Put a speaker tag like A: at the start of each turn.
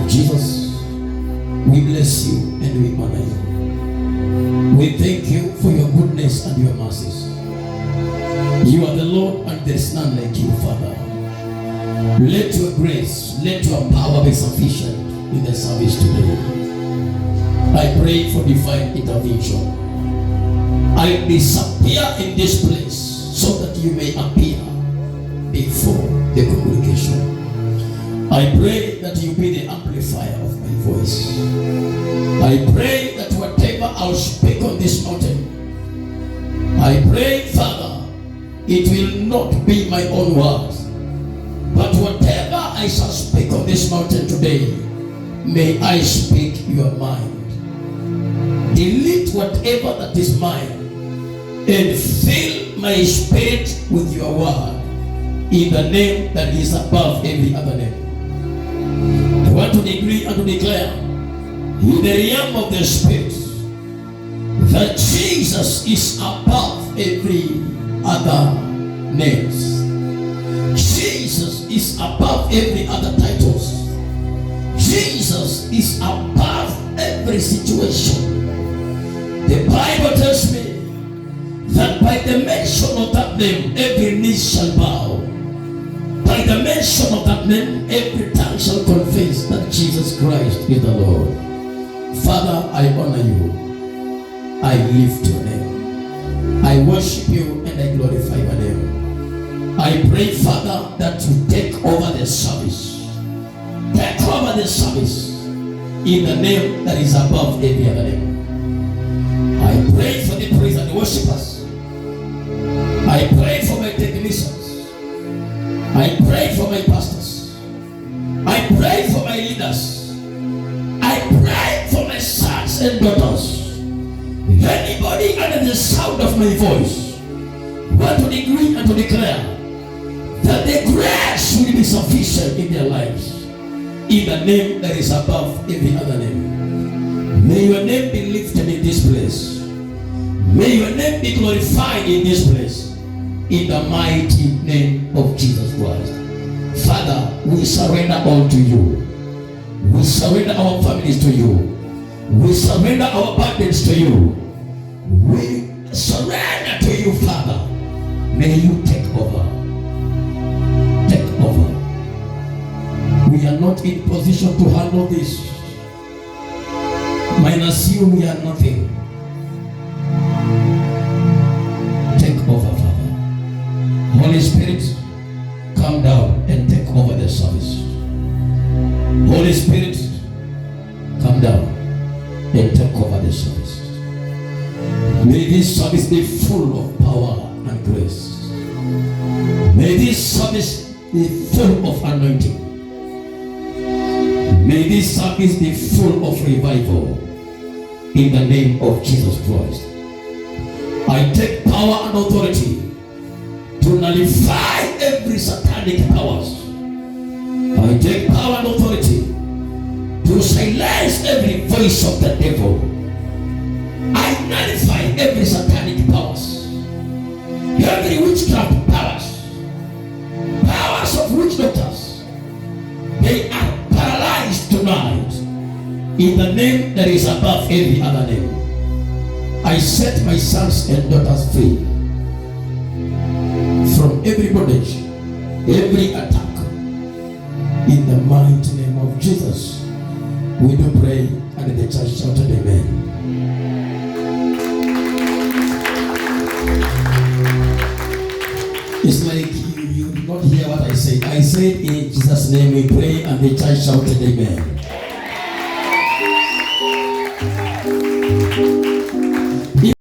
A: Jesus, we bless you and we honor you. We thank you for your goodness and your mercies. You are the Lord and there is none like you, Father. Let your grace, let your power be sufficient in the service today. I pray for divine intervention. I disappear in this place so that you may appear before the congregation. I pray that you be the amplifier of my voice. I pray that whatever I'll speak on this mountain, I pray, Father, it will not be my own words, but whatever I shall speak on this mountain today, may I speak your mind. Delete whatever that is mine and fill my spirit with your word in the name that is above every other name. I want to decree and to declare in the realm of the spirit that Jesus is above every other names. Jesus is above every other titles. Jesus is above every situation. The Bible tells me that by the mention of that name, every knee shall bow. By the mention of that name, every tongue shall confess that Jesus Christ is the Lord. Father, I honor you. I lift your name. I worship you and I glorify your name. I pray, Father, that you take over the service. Take over the service in the name that is above every other name. I pray for the praise and the worshipers. I pray for my technicians. I pray for my pastors. I pray for my leaders. I pray for my sons and daughters. Anybody under the sound of my voice want to decree and to declare that the grace will be sufficient in their lives in the name that is above every other name. May your name be lifted in this place. May your name be glorified in this place. In the mighty name of Jesus Christ. Father, we surrender all to you. We surrender our families to you. We surrender our burdens to you. We surrender to you, Father. May you take over. Take over. We are not in position to handle this. Minus you, we are nothing. Take over, Father. Holy Spirit, come down and take over the service. Holy Spirit, come down and take over the service. May this service be full of power and grace. May this service be full of anointing. May this service be full of revival in the name of Jesus Christ. I take power and authority to nullify every satanic powers. I take power and authority to silence every voice of the devil. I nullify every satanic powers, every witchcraft powers, powers of witch doctors. They are paralyzed tonight in the name that is above every other name. I set my sons and daughters free from every bondage, every attack. In the mighty name of Jesus, we do pray, and the church shouted amen. It's like you did not hear what I said. I said in Jesus' name we pray, and the church shouted amen.